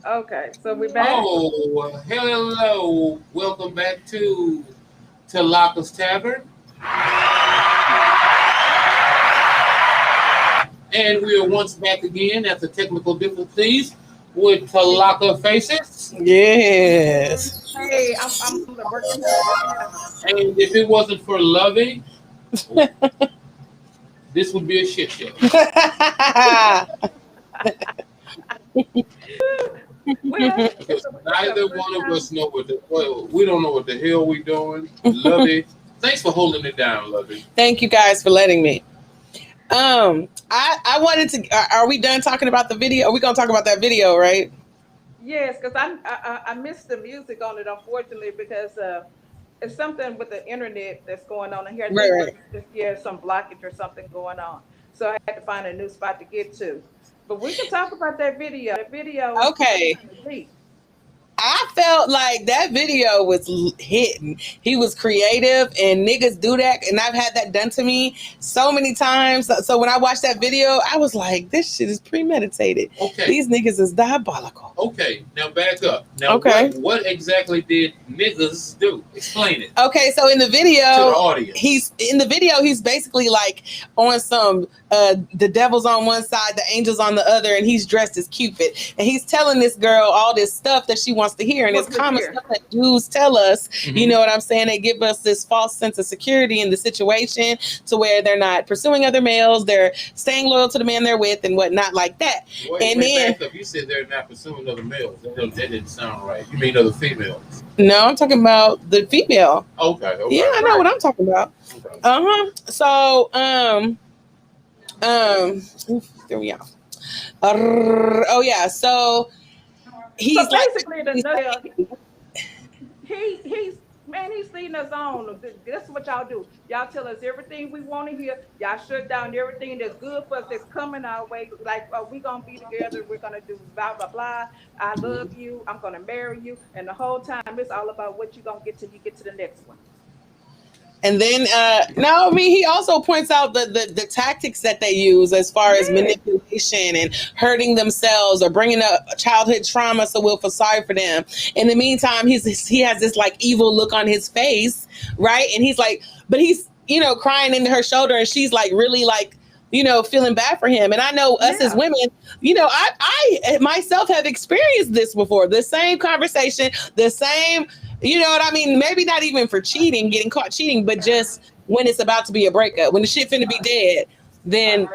Okay, so we back. Oh, hello. Welcome back to Tlakas Tavern. And we are once back again after technical difficulties with Talaka Faces. Yes. Hey, I'm working. And if it wasn't for Lovey, this would be a shit show. Well, Because neither one of us know we don't know what the hell we doing. Lovey, thanks for holding it down, Lovey. Thank you guys for letting me. I wanted to. Are we done talking about the video? Are we gonna talk about that video, right? yes, because I missed the music on it, unfortunately, because it's something with the internet that's going on here. I Right, think right. there's some blockage or something going on, so I had to find a new spot to get to. But we can talk about that video. The video is Okay. kind of deep. I felt like that video was hitting. He was creative, and niggas do that, and I've had that done to me so many times. So when I watched that video, I was like, "This shit is premeditated. Okay. These niggas is diabolical." Okay, now back up. Now, Okay. what exactly did niggas do? Explain it Okay, so in the to the video, audience. he's basically like on some the devil's on one side, the angels on the other, and he's dressed as Cupid, and he's telling this girl all this stuff that she wants to hear, and it's common stuff that dudes tell us. You know what I'm saying? They give us this false sense of security in the situation to where they're not pursuing other males, they're staying loyal to the man they're with, and whatnot like that. Wait, And then back up. You said they're not pursuing other males. That didn't sound right. You mean other females? no, I'm talking about the female. Okay. Yeah, I know what I'm talking about. Okay. So there we are. Oh yeah, so he's So like, basically, the nutshell, he's leading us on. This is what y'all do. Y'all tell us everything we want to hear. Y'all shut down everything that's good for us that's coming our way. Like, we gonna be together. We're gonna do blah blah blah. I love you. I'm gonna marry you. And the whole time, it's all about what you gonna get till you get to the next one. and then no, I mean he also points out the tactics that they use as far as Yeah. manipulation and hurting themselves or bringing up childhood trauma, so we'll feel sorry for them. In the meantime, he has this like evil look on his face, right? And he's like, but he's crying into her shoulder, and she's like really like feeling bad for him. And I know us as Yeah. women, I myself have experienced this before. The same conversation, the same, you know what I mean? Maybe not even for cheating, getting caught cheating, but just when it's about to be a breakup, when the shit finna be dead, then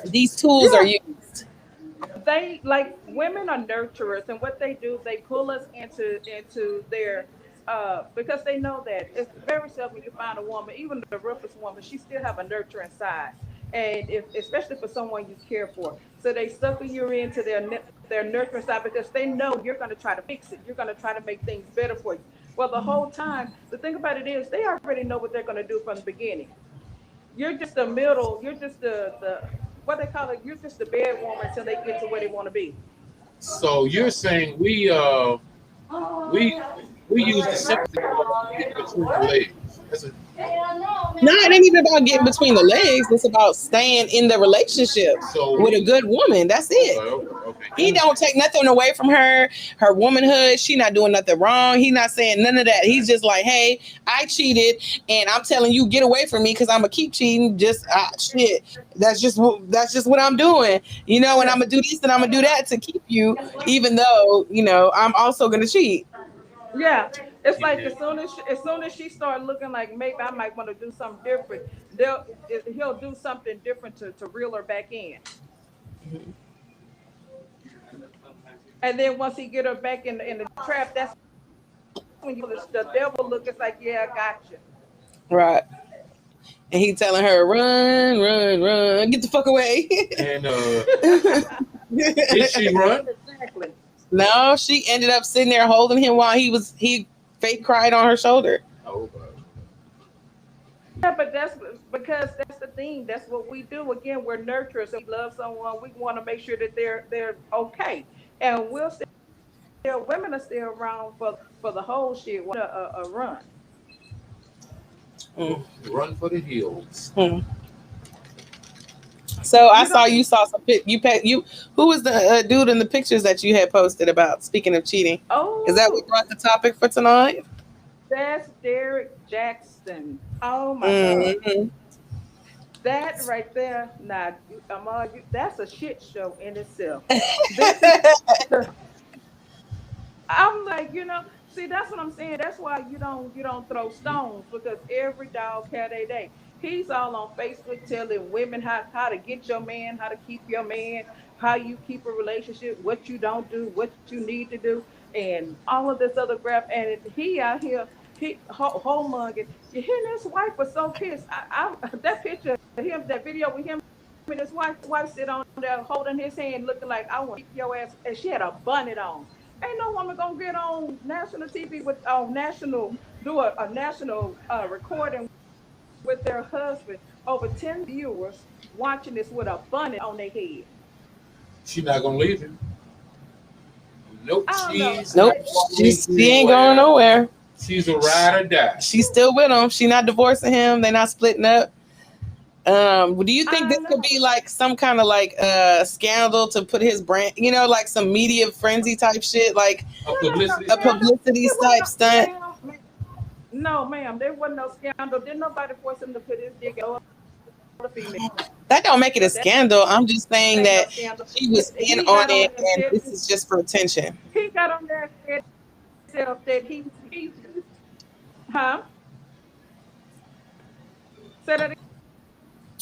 these tools are Yeah. used. They like women are nurturers, and what they do, they pull us into their because they know that it's very seldom you find a woman, even the roughest woman, she still have a nurturing side, and if especially for someone you care for, so they sucker you into their nurturing side because they know you're going to try to fix it, you're going to try to make things better for you. Well, the whole time, the thing about it is they already know what they're going to do from the beginning. You're just the middle. You're just the what they call it. You're just the bad woman until they get to where they want to be. So you're saying we we use the sympathy to get between the legs. That's a, No, it ain't even about getting between the legs. It's about staying in the relationship so with a good woman. That's okay, it. He okay. don't take nothing away from her womanhood. She not doing nothing wrong. He not saying none of that. He's just like, hey, I cheated, and I'm telling you, get away from me because I'm gonna keep cheating. Just shit. That's just what I'm doing. And Yeah, I'm gonna do this and I'm gonna do that to keep you, even though I'm also gonna cheat. yeah. It's like Yeah. as soon as she start looking like maybe I might want to do something different, he'll do something different to reel her back in. And then once he get her back in the trap, that's when the devil look. It's like, yeah, I got you. Right. And he telling her, run, run, run, get the fuck away. And did she run? Exactly. No, she ended up sitting there holding him while he fake cried on her shoulder. Oh, okay. Yeah, but that's because that's the thing. That's what we do. Again, we're nurturers. So we love someone. We want to make sure that they're okay, and we'll still women are still around for the whole shit. Want a run? Mm, Run for the hills. mm. So I saw you saw some you who was the dude in the pictures that you had posted about? Speaking of cheating, is that what Oh, brought the topic for tonight? that's Derek Jackson. Oh my God. Hmm. That right there, now, Ahmad, that's a shit show in itself. This is the, I'm like, see, that's what I'm saying. That's why you don't throw stones because every dog had a day. He's all on Facebook telling women how to get your man, how to keep your man, how you keep a relationship, what you don't do, what you need to do, and all of this other crap. And he out here, he homonging. You hear his wife was so pissed. That picture of him, that video with him and his wife sit on there holding his hand, looking like I want to keep your ass, and she had a bonnet on. Ain't no woman gonna get on national TV with national do a national recording with their husband over 10 viewers watching this with a bonnet on their head. She's not gonna leave him. Nope, I don't know. she's Nope, not going she ain't going anywhere. nowhere. She's a ride or die. She's still with him. She's not divorcing him. They're not splitting up. Do you think I this could know. be like some kind of like scandal to put his brand, like some media frenzy type shit, like A There ain't no publicity a stunt. scandal. publicity There wasn't type stunt? no, ma'am. There wasn't no scandal. Didn't nobody force him to put his dick on the female. That don't make it a That scandal. I'm just saying ain't no that scandal. she was in He on got on it, there and and said this is just for attention. he got on there and said himself that he huh? Said it.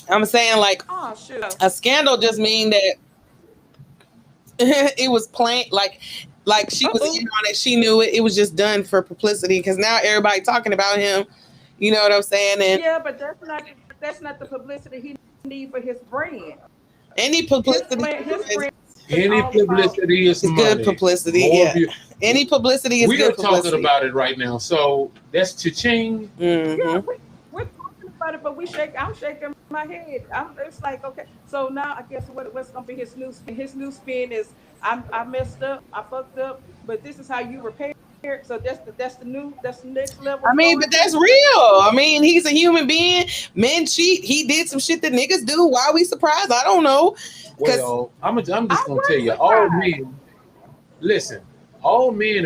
I'm saying like Oh shoot. a scandal just mean that it was plain, like she was in on it. She knew it. It was just done for publicity because now everybody talking about him. You know what I'm saying? And Yeah, but that's not the publicity he need for his brand. any His publicity brand his is, brand is Any all about publicity is is good money. publicity. More Yeah, view- any publicity is We are good talking publicity. about it right now. So that's cha-ching. yeah, Mm-hmm. we're talking about it, but I'm shaking my head. It's like, okay, so now I guess what's gonna be his new spin? His new spin is I messed up, I fucked up, but this is how you repair it. So that's the next level I we mean, going but to. that's real. I mean, he's a human being. Men cheat. He did some shit that niggas do. Why are we surprised? I don't know. Because Well, I'm just I gonna tell was you, all surprised. men. Listen, all men.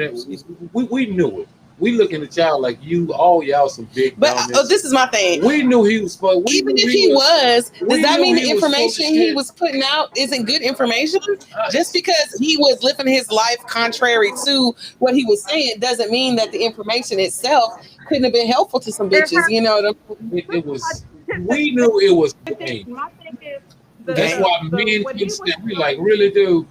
We knew it. We looking at y'all like all y'all some big But dummies. this is my thing. We knew he was. We Even knew if he was, we does that knew mean the he was full of information he shit. was putting out isn't good information? Uh, Just because he was living his life contrary to what he was saying doesn't mean that the information itself couldn't have been helpful to some There bitches. You know what I'm it was. We knew it was game. My thing is That's saying? why the men what can he was stand. We like, really, dude.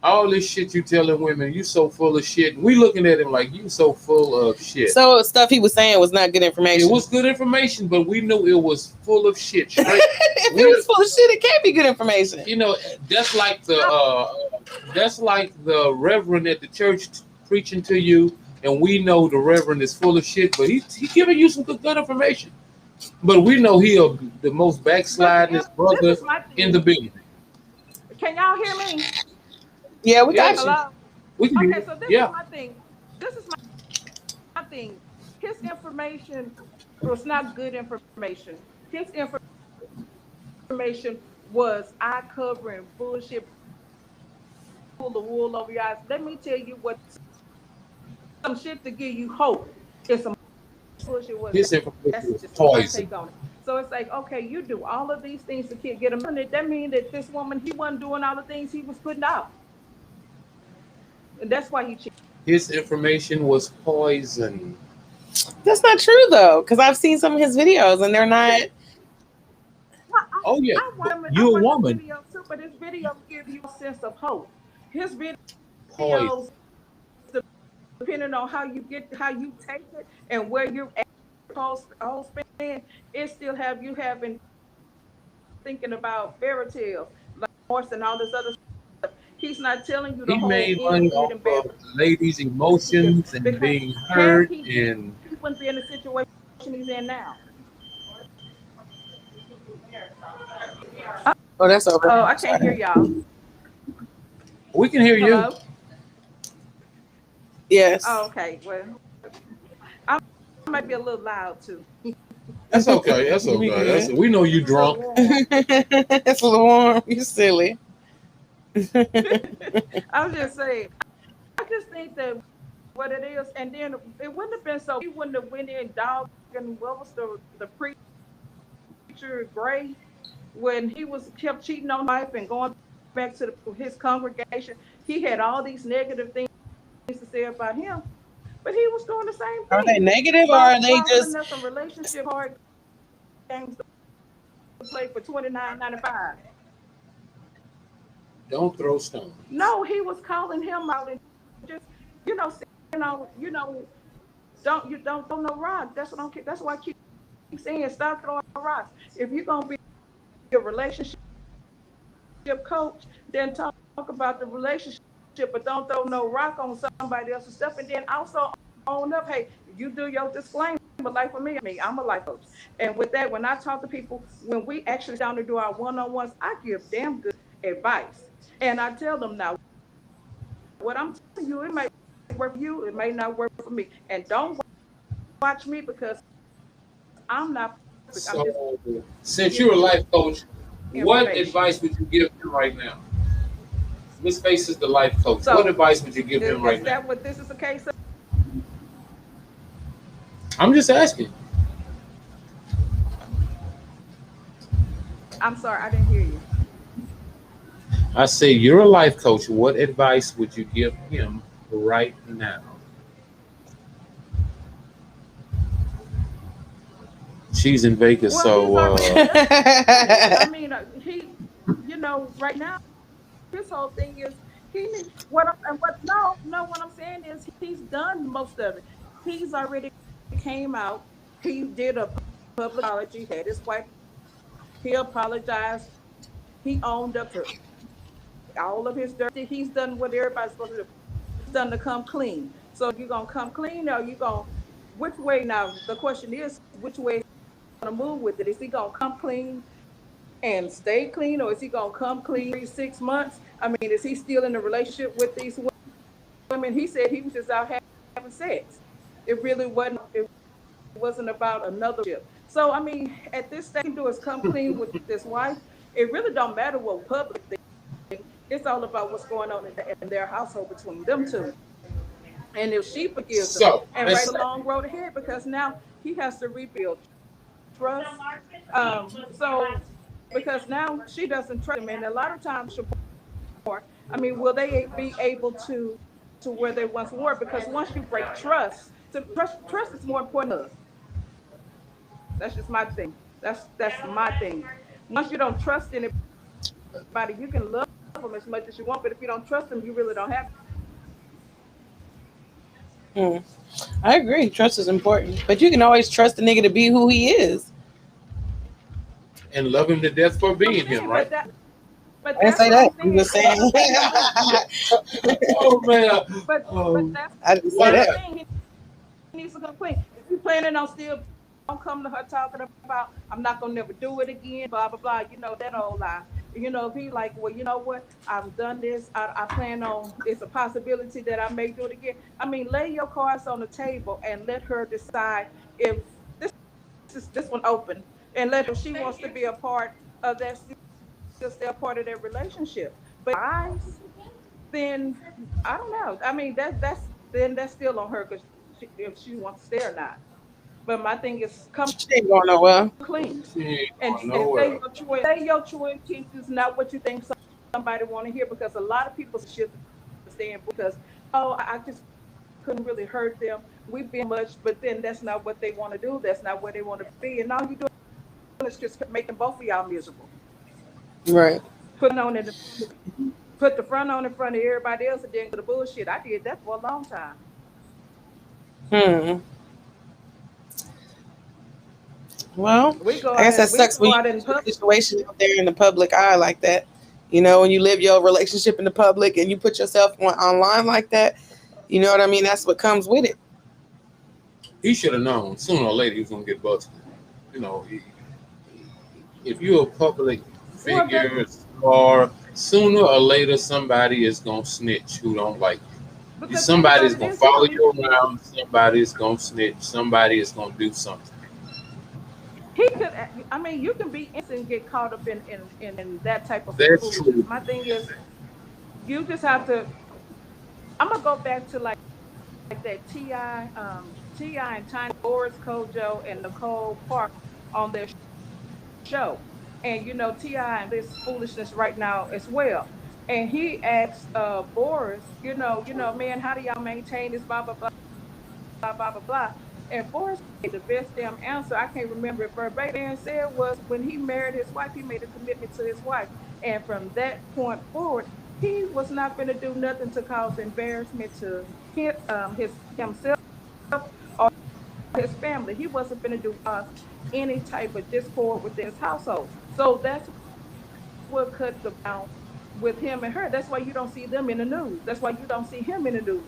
All this shit you telling women, you so full of shit. We looking at him like you so full of shit. So stuff he was saying was not good It information. was good information, but we knew it was full of shit. Straight, If it was full of shit, it can't be good information. you know, that's like the reverend at the church preaching to you, and we know the reverend is full of shit, but he giving you some good information. But we know he the most backslidingest brother this is my in the thing. building. Can y'all hear me? Yeah, we got Yeah. you. Hello? We can Okay, so this yeah. is my thing. This is my thing. His information was not good information. His information was eye covering bullshit, pull the wool over your eyes. Let me tell you what some shit to give you hope. It's some bullshit was. His That's information was just my poison. take on it. So it's like, okay, you do all of these things to get him money. That means that this woman, he wasn't doing all the things he was putting out. And that's why he cheated. His information was poison. That's not true though, because I've seen some of his videos and they're not. Oh yeah, I want you a his woman. videos too, but his videos give you a sense of hope. His Poison. videos, depending on how you take it and where you're at, whole span, it still have you having thinking about fairy tales, like horse and all this other stuff. He's not telling you the He whole made end money good off and bad. of ladies' emotions and Because being had hurt, he and wouldn't be in the situation he's in now. Oh, that's over. Oh, I can't hear y'all. we can hear you. Hello? Yes. Oh, okay. Well, I might be a little loud too. That's okay. That's okay. We know you drunk. It's a little warm. You silly. I was just saying. I just think that what it is, and then it wouldn't have been so. He wouldn't have went in dog and what was the preacher Gray when he was kept cheating on wife and going back to his congregation. He had all these negative things to say about him, but he was doing the same Are they thing. negative or are they Following just us some relationship hard games to play for $29.95. Don't throw stones. No, he was calling him out and just don't throw no rock. That's what I'm. That's why I keep saying stop throwing rocks. If you're gonna be a relationship coach, then talk about the relationship, but don't throw no rock on somebody else's stuff. And then also own up. Hey, you do your disclaimer. Like for me, I'm a life coach, and with that, when I talk to people, when we actually down to do our one-on-ones, I give damn good advice, and I tell them now what I'm telling you. It may work for you, it may not work for me, and don't watch me because I'm not perfect. So, since you're a life coach, what advice would you give him right now? Miss Face is the life coach. So, what advice would you give him right now? Is that what this is a case of? I'm just asking. I'm sorry, I didn't hear you. I say you're a life coach. What advice would you give him right now? She's in Vegas, so I mean, he, right now, his whole thing is what I'm saying is he's done most of it. He's already came out. He did a public apology. Had his wife. He apologized. He owned up to all of his dirty. He's done what everybody's supposed to do. He's done to come clean. So you gonna come clean, or you gonna which way? Now the question is, which way is he gonna move with it? Is he gonna come clean and stay clean, or is he gonna come clean 6 months? I mean, is he still in a relationship with these women? He said he was just out having sex. It really wasn't. It wasn't about another ship. So I mean, at this stage, he can do is come clean with this wife. It really don't matter what public thing. It's all about what's going on in their household between them two. And if she forgives him and write a long road ahead, because now he has to rebuild trust. So because now she doesn't trust him, and a lot of times, I mean, will they be able to where they once were? Because once you break trust, trust is more important than love. That's just my thing. That's my thing. Once you don't trust anybody, you can love them as much as you want, but if you don't trust them, you really don't have to. I agree. Trust is important, but you can always trust the nigga to be who he is, and love him to death for being him, right? But I didn't say that. I'm just saying. Oh man! But that's I didn't say that. He needs to come clean. If you planning on still, don't come to her talking about I'm not gonna never do it again, blah blah blah. You know that old lie. If he like, well, you know what? I've done this. I plan on. It's a possibility that I may do it again. I mean, lay your cards on the table and let her decide if this one open, and let her. If she wants to be a part of that. Stay a part of their relationship, but then I don't know. I mean, that's still on her because if she wants to stay or not. But my thing is, come she ain't going nowhere. Clean and say your choice is not what you think somebody want to hear, because a lot of people should understand because I just couldn't really hurt them. We've been much, but then that's not what they want to do. That's not where they want to be, and all you do is just making both of y'all miserable. Right. Put the front on in front of everybody else and then go to bullshit. I did that for a long time. Well, I guess that sucks when you put a situation out there in the public eye like that. When you live your relationship in the public and you put yourself online like that, you know what I mean? That's what comes with it. He should have known sooner or later he was going to get busted. If you're a public figure, or sooner or later somebody is gonna snitch who don't like you. Somebody's gonna follow you around. Somebody's gonna snitch. Somebody is gonna do something. He could. I mean, you can be innocent and get caught up in that type of That's foolishness. true. My thing is, you just have to. I'm gonna go back to like that Ti and Tiny Boris Kojo and Nicole Park on their show, and Ti and this foolishness right now as well. And he asked Boris, man, how do y'all maintain this blah blah blah blah blah blah blah. And Boris gave the best damn answer. I can't remember it verbatim. And said was when he married his wife, he made a commitment to his wife, and from that point forward, he was not going to do nothing to cause embarrassment to himself or his family. He wasn't going to do any type of discord within his household. So that's what cut the bound with him and her. That's why you don't see them in the news. That's why you don't see him in the news.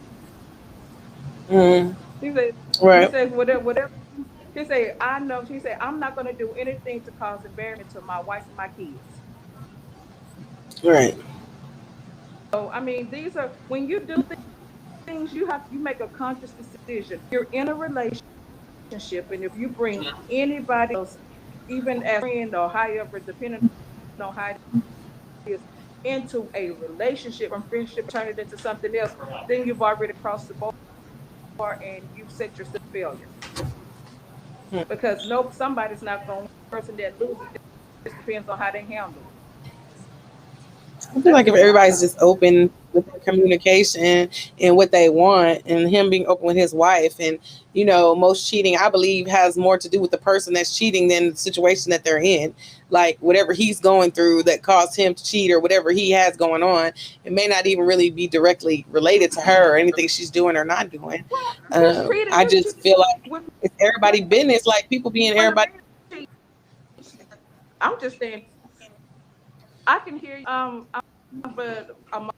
Mm, He said, he right. says whatever. He said, I know. She said, I'm not going to do anything to cause embarrassment to my wife and my kids. Right. So I mean, these are when you do things, you make a conscious decision. You're in a relationship, and if you bring anybody else, even as a friend or however, depending on how it is, into a relationship from friendship, turn it into something else, then you've already crossed the bar and you've set yourself failure. Mm. Because no, somebody's not going to person that loses. It just depends on how they handle it. I feel That's like if just my everybody's thought. just open with their communication and what they want, and him being open with his wife, and most cheating, I believe, has more to do with the person that's cheating than the situation that they're in. Like whatever he's going through that caused him to cheat, or whatever he has going on, it may not even really be directly related to her or anything she's doing or not doing. Well, mistreated, I just feel like with it's everybody business, like people being when a everybody. man cheats. I'm just saying, I can hear you. But I'm gonna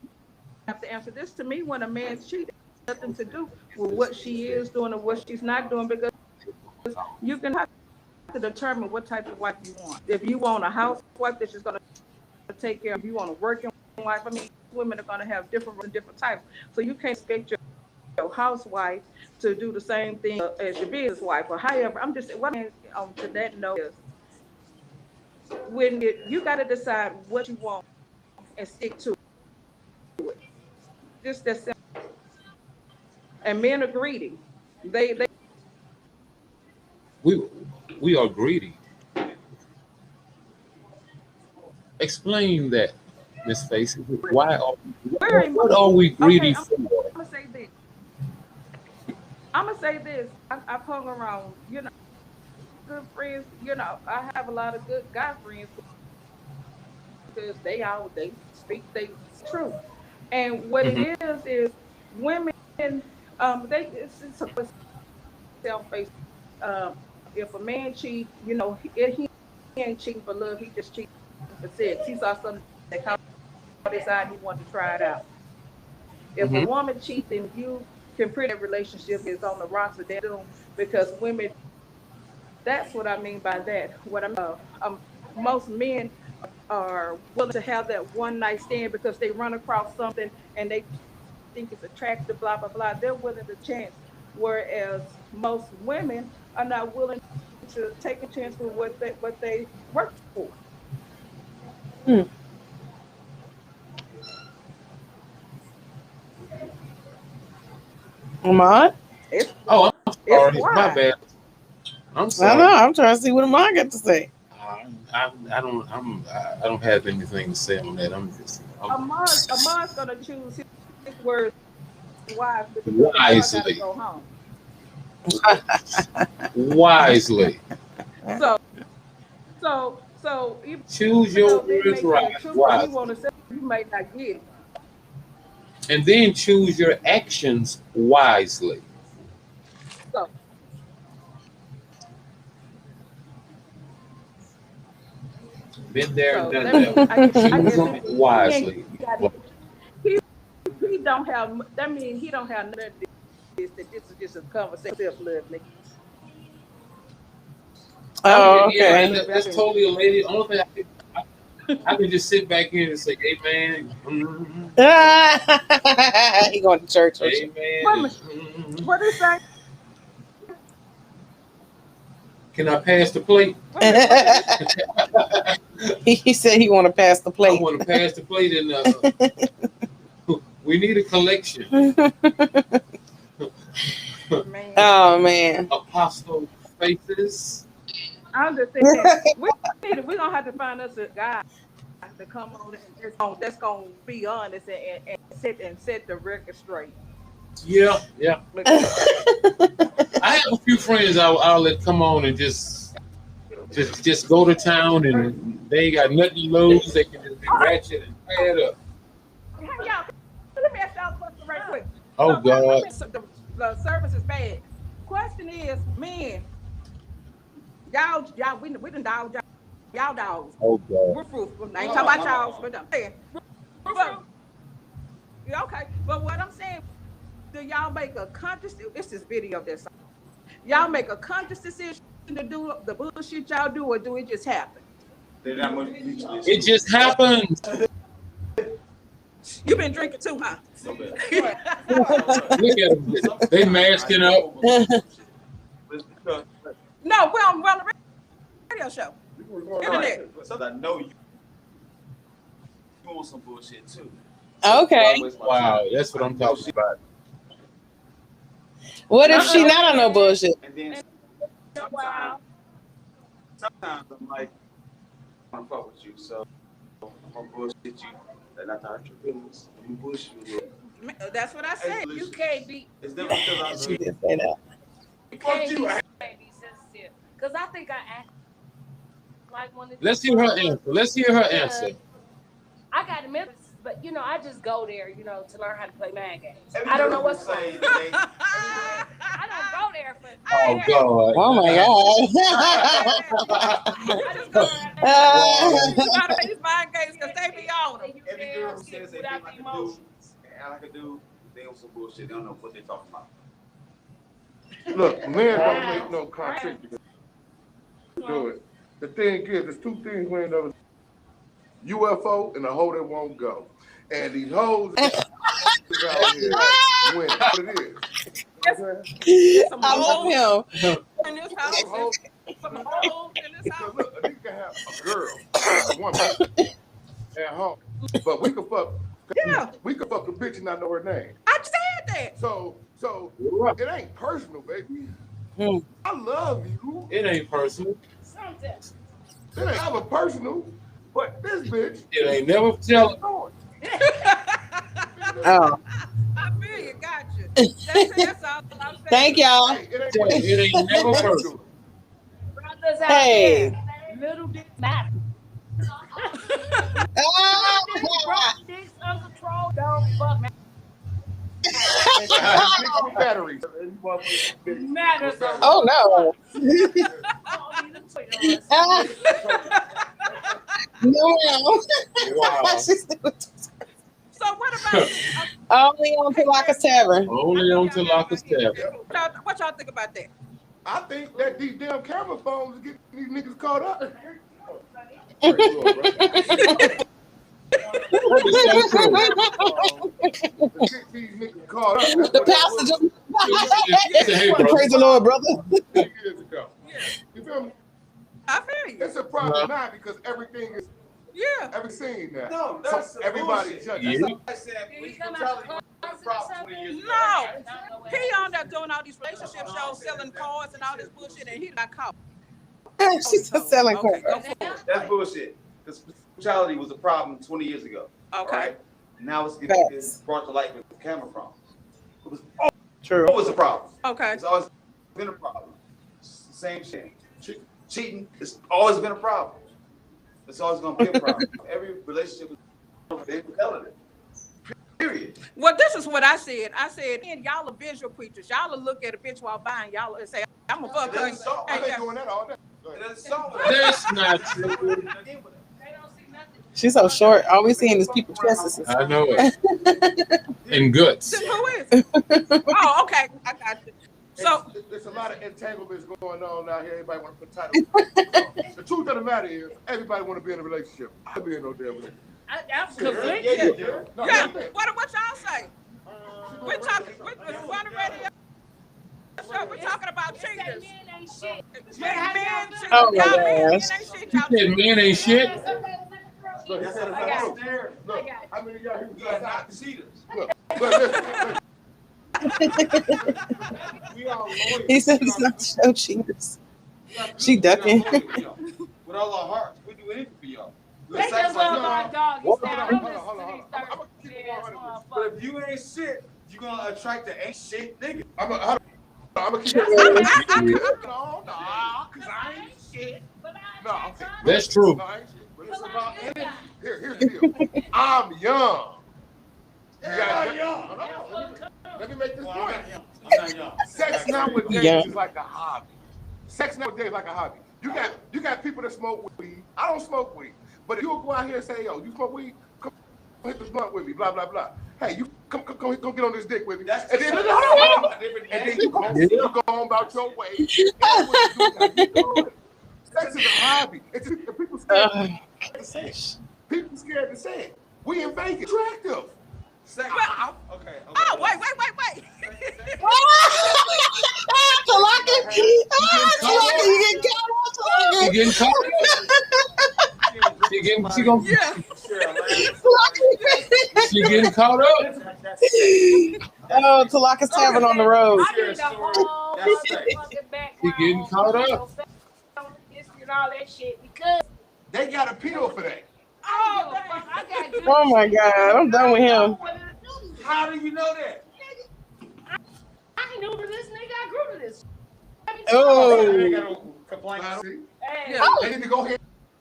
have to answer this. To me, when a man cheats, nothing to do with what she is doing or what she's not doing, because you can have to determine what type of wife you want. If you want a housewife that's just going to take care of, you want a working wife. I mean, women are going to have different and different types. So you can't expect your housewife to do the same thing as your business wife or however. I'm just what I'm on to that note is when you got to decide what you want and stick to it. Just that simple. And men are greedy. They We we are greedy. Explain that, Miss Facey. Why are we're what are we okay. greedy I'm for? gonna say this. I'm gonna say this. I've hung around, good friends. I have a lot of good guy friends because they speak they truth. And what it Hmm. is women they it's a self based. If a man cheat, he ain't cheating for love. He just cheating for sex. He saw something that caught his eye and he wanted to try it out. If a Hmm. woman cheats, then you can pretty that relationship is on the rocks or dead because women. That's what I mean by that. What I mean, most men are willing to have that one night stand because they run across something and they think it's attractive, blah blah blah. They're willing to chance, whereas most women are not willing to take a chance with what they work for. Hmm. Ahmad? It's Oh, I'm it's sorry. My why. bad. I'm I don't know. sorry. I'm trying to see what Ahmad got to say. I don't have anything to say on that. Ahmad's gonna choose his words wisely because Ahmad got to Wisely, go home. wisely. So so even Choose your though they words may tell right, the truth, what he wisely, want to say, you may not get it. and then choose your actions wisely. So Been there and so done that that. means I Choose guess them he ain't wisely. got it. He he don't have that means he don't have none of this that this is just a conversation lovely. Okay, Oh, yeah, and okay. that's totally a lady. Only thing I can just sit back here and say, "Amen, He going to church with you. amen," What and what is that? Can I pass the plate? He said he want to pass the I plate. want to pass the plate, and we need a collection. Man. Oh man. Apostle faces. I'm just saying, we're gonna have to find us a guy to come on that's gonna be honest and set the record straight. Yeah. Because I have a few friends I'll let come on and just go to town, and they ain't got nothing to lose. They can just be ratchet and pad up. y'all, let me ask y'all a question right quick. Oh God. The service is bad. Question is, men, y'all, we done dog y'all dogs. Oh God. We're fruitful. I ain't talking about y'all, but I'm saying. Yeah, okay, but what I'm saying, do y'all make a conscious? This is video this. Y'all make a conscious decision to do the bullshit y'all do, or do it just happen? It just happens. You been drinking too, huh? Look at them. They masking up. No, we're on the radio show. Internet. So I know you doing some bullshit too. Okay. Wow, that's what I'm talking about. What if she not on no bullshit? And then sometimes I'm like, I want to fuck with you, so I'm gonna bullshit you. And I thought your feelings. I'm gonna bullshit you. That's what I said. Hey, You can't be. It's different because She did say that. You can't be sensitive. Because I think I act like one of Let's hear her answer. I got a member, but I just go there, to learn how to play mind games. I don't know what's going on. I don't go there for. Oh God. Oh my I just go there. You gotta play these mind games because they be on them. Every girl who says they think like a dude, and like a dude, they on some bullshit. They don't know what they're talking about. Look, men don't make no concrete to do it. The thing is, there's two things we ain't never UFO and a hoe that won't go. And these hoes out here win. What it is. I love him. In this house, some hoes in this Because house. look, a nigga can have a girl, a woman, at home. But we can fuck. Yeah. We can fuck a bitch and not know her name. I said that. So it ain't personal, baby. Hmm. I love you. It ain't personal. Sometimes. It ain't ever personal. But this bitch. It ain't never telling. Oh. I feel you, got you. That's all I'm saying. Thank y'all. Hey, It ain't never personal. Brothers out Hey. there, little dick matter. Dicks uncontrolled, don't fuck man. Batteries. Matters. Oh no. No. Wow. So what about Only on Tlakas TavERN. Only on Tlakas TavERN. what y'all think about that? I think that these damn camera phones are getting these niggas caught up. Get these niggas caught up. The pastor Hey, just bro. praise the Lord, brother. 2 years ago. You feel me? I feel you. It's a problem now because everything is Yeah. every scene now. No, that's So everybody's judging. Yeah. I said You police come brutality out was a problem 20 years ago. No. He on there doing all these relationship shows, selling cars and all this bullshit, and he got caught. She's just selling Okay, cars. go for it. That's bullshit. Because brutality was a problem 20 years ago. Okay. Right? Now it's Facts. brought to light with the camera phone. It was True. always a problem. Okay. It's always been a problem. It's the same shit. Cheating has always been a problem. It's always going to be a problem. Every relationship is infidelity. Period. Well, this is what I said. I said, and y'all are visual creatures. Y'all will look at a bitch while buying. Y'all will say, I'm a fuck her. That's so- I've been doing that all day. That's so- That's not true. They don't see nothing. She's so short. All we seeing is people chests. I know it. And guts. Who is it? Oh, okay. I got you. So, There's a lot of entanglements going on out here. Everybody want to put titles. The truth of the matter is, everybody want to be in a relationship. I be in no damn relationship. I'm Yeah, conflicted. yeah. No, yeah, no, what y'all say? We're talking, we're on the radio show. We're talking about They say cheaters. men ain't shit. Men, Oh my y'all men gosh. ain't shit. You said men ain't shit. Look, That's look, a I got look, look, how many of y'all here was You are outside? not the cheaters. Look, listen. We all lawyers. He said it's not show cheaters. She ducking. With all our hearts, we do anything for y'all. They just love our doggy Hold style. on, Don't hold on, listen hold to on. these I'm gonna thirsty keep it ass 100 with you. But motherfuckers. if you ain't shit, you're gonna attract the ain't shit nigga. I'm gonna keep That's it what 100. happened. No, because I ain't shit. But No, I okay. That's true. No, I ain't shit. But So it's like about this energy. guy. Here's the deal. I'm young. You Yeah, gotta- young. Hold on, let me make this Well, point. I'm not young. Sex nowadays Yeah. is like a hobby. Sex nowadays is like a hobby. You got people that smoke weed. I don't smoke weed. But if you'll go out here and say, yo, you smoke weed? Come hit this blunt with me, blah, blah, blah. Hey, you come get on this dick with me. That's And then, just and then you go on about your way. And what you do, you do it. Sex is a hobby. It's the people scared to say it. People scared to say it. We in Vegas. Attractive. Sex. Okay. Oh, wait. Talaka, you get She getting caught up. She gonna she getting caught up. Oh, Talaka's Tavern on the road. I need the whole motherfucking background. She getting caught up. History and all that shit because They got a pill for that. I got good Oh my God, I'm done with him. How do you know that? I knew to this nigga. I grew to this. Oh. I ain't got no complaints. Hey, They need to go ahead.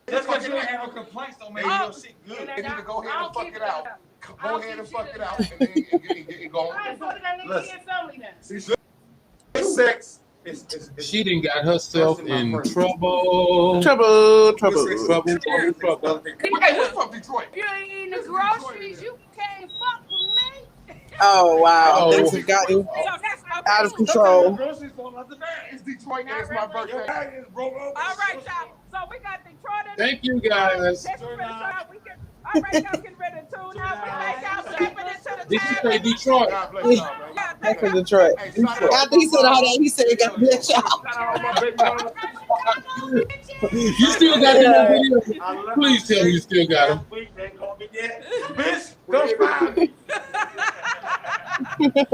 Just because you ain't have no complaints don't make your shit good. They need to go ahead and fuck it out. Go I'll ahead and keep fuck shit it in out there. and then get going. I ain't fucking that nigga Listen. in family now. See, sex is She done got herself in trouble. Trouble. Trouble. Hey, we from Detroit. You ain't eating the groceries. You can't fuck with me. Oh wow, Oh. things have gotten So that's okay. out of control. Groceries fall out the bag. It's Detroit and it's my birthday. All right, y'all. So we got Detroit in Thank you guys. All right, y'all getting ready to tune out. We thank y'all for stepping into the Did you say time. Detroit? God bless y'all, man. Back from Detroit. Hey, shout out After he said all that, he said, "God bless y'all." Shout out all my baby mamas. You still got them on video? Please tell me you still got them. Bitch, come find me.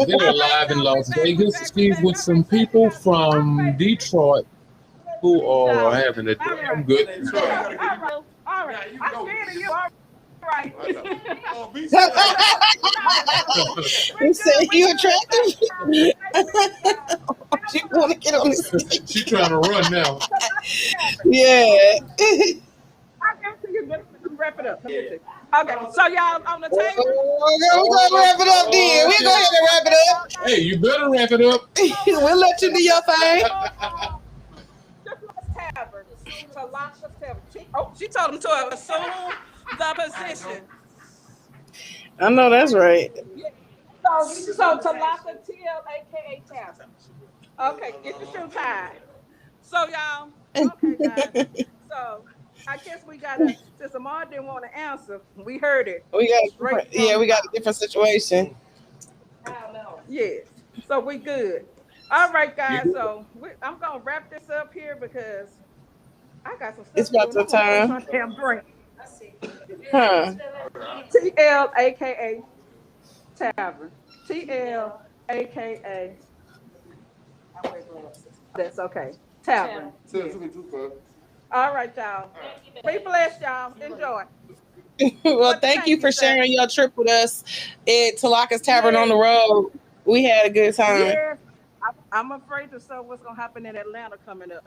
They're live in Las Vegas. She's with some people from Detroit who are having a damn good time. All right. I'm scared of you. All right. Oh, be He said, "You attractive." She want to get on the stage. She trying to run now. Yeah. I can see you. Wrap it up. Let me see. Okay, so y'all on the table. We're gonna wrap it up then. We're going to wrap it up. Hey, you better wrap it up. We'll let you do your thing. Tavern. Tlakas Tavern. She told him to assume the position. I know that's right. So Tlakas TL, aka Tavern. Okay, get your shoe tied. So y'all, okay guys. So I guess we gotta, since Ahmad didn't want to answer, we heard it. We got a different situation. Yes. So we good. All right, guys. So I'm gonna wrap this up here because I got some stuff. It's about the time. Damn drink. Huh. TL aka Tavern. TL aka. That's okay. Tavern. All right, y'all. Be blessed, y'all. Enjoy. Well, thank you for sharing your trip with us at Tlakas Tavern on the road. We had a good time. Yeah. I'm afraid to say what's gonna happen in Atlanta coming up.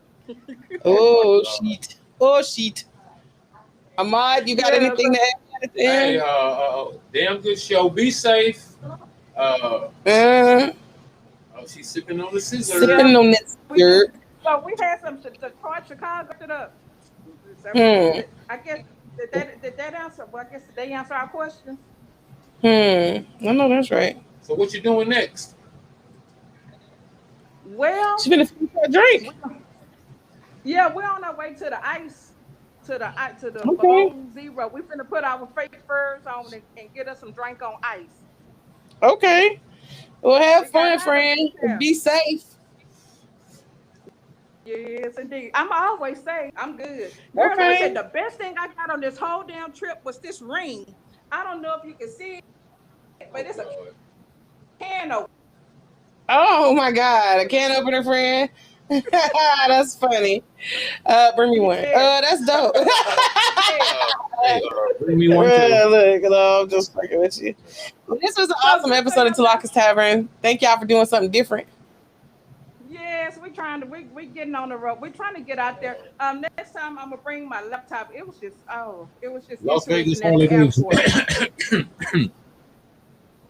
Oh shit. Oh shit. Ahmad, you got anything to add at the Hey, end? damn good show. Be safe. She's sipping on the scissor. Sipping on that skirt. So we had some Detroit, Chicago it up. I guess did that answer? Well, I guess they answer our question. I know that's right. So what you doing next? Well, She's gonna finish her drink. Yeah, we're on our way to the ice, to the Okay. below zero. We're finna put our fake furs on and get us some drink on ice. Okay. Well, have We got fun, friend. Yeah. Be safe. Yes, indeed. I'm always say I'm good. Girl, let me say the best thing I got on this whole damn trip was this ring. I don't know if you can see it, but it's a can opener. Oh my God, a can opener, friend. That's funny. Bring me one. That's dope. Bring me one too. Look, no, I'm just fucking with you. This was an awesome episode of Tlakas TavERN. Thank y'all for doing something different. Yes, we're trying to we getting on the road. We're trying to get out there. Next time I'm gonna bring my laptop. It was just Las Vegas at the holidays. airport.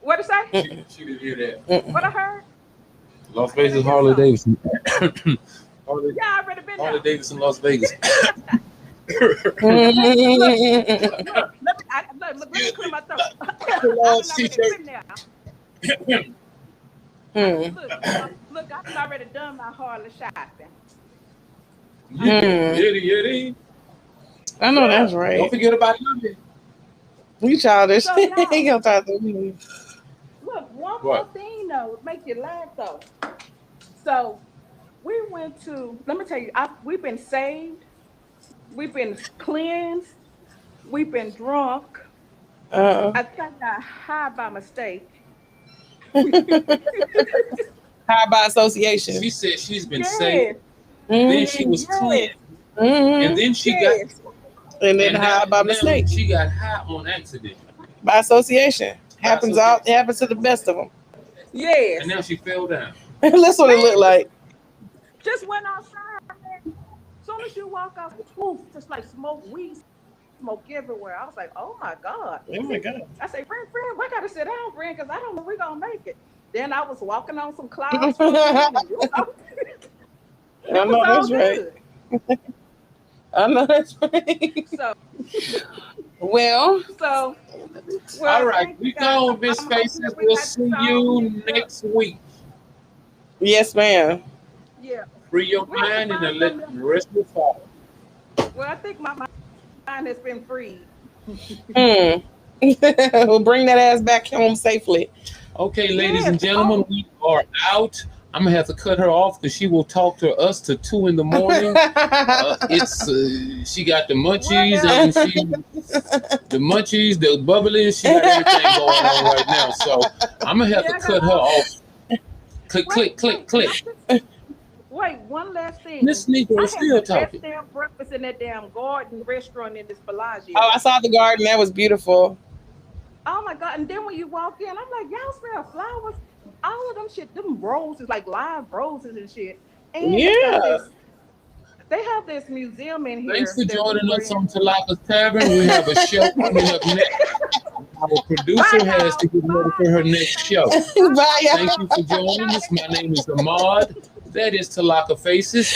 What did I say? She didn't hear that. What I heard? Las Vegas holidays. Yeah, I already been there. Holidays in Las Vegas. Look, let me clear my throat. I've already been there. Look, I've already done my Harley shopping. Yitty. I know that's right. Don't forget about London. You childish. So, He gonna talk to me. Look, one more thing though, make you laugh though. So we went to. Let me tell you, we've been saved. We've been cleansed. We've been drunk. I think I high by mistake. High by association. She said she's been saved. Then she was clean. Mm-hmm. And then she got. And then high by mistake. She got high on accident. By association. Happens it happens to the best of them. Yes. And now she fell down. That's what it looked like. Just went outside, man. As soon as you walk out, poof, just like weed smoke everywhere. I was like, oh my God. Oh my God. I say, friend, we gotta sit down, friend, because I don't know if we're gonna make it. Then I was walking on some clouds. I know that's right. I know that's right. Well, all right, we go, Miss Faces. We'll see you next week. Yes, ma'am. Yeah. Free your mind and then let the rest will fall. Well, I think my mind has been freed. We'll bring that ass back home safely. Okay, ladies and gentlemen, we are out. I'm gonna have to cut her off because she will talk to us till 2 in the morning. She got the munchies and the munchies, the bubblies. She got everything going on right now. So I'm gonna have to cut her off. Click. Wait, one last thing. Miss Negro is still talking. I had the best damn breakfast in that damn garden restaurant in this Bellagio. Oh, I saw the garden. That was beautiful. Oh my God! And then when you walk in, I'm like, y'all smell flowers. All of them shit, them roses, like live roses and shit. And they have this museum in here. Thanks for joining us on Tlakas TavERN. We have a show coming up next. Our producer has to get ready for her next show. Bye. Thank you for joining us. My name is Ahmad. That is Tlakas Faces.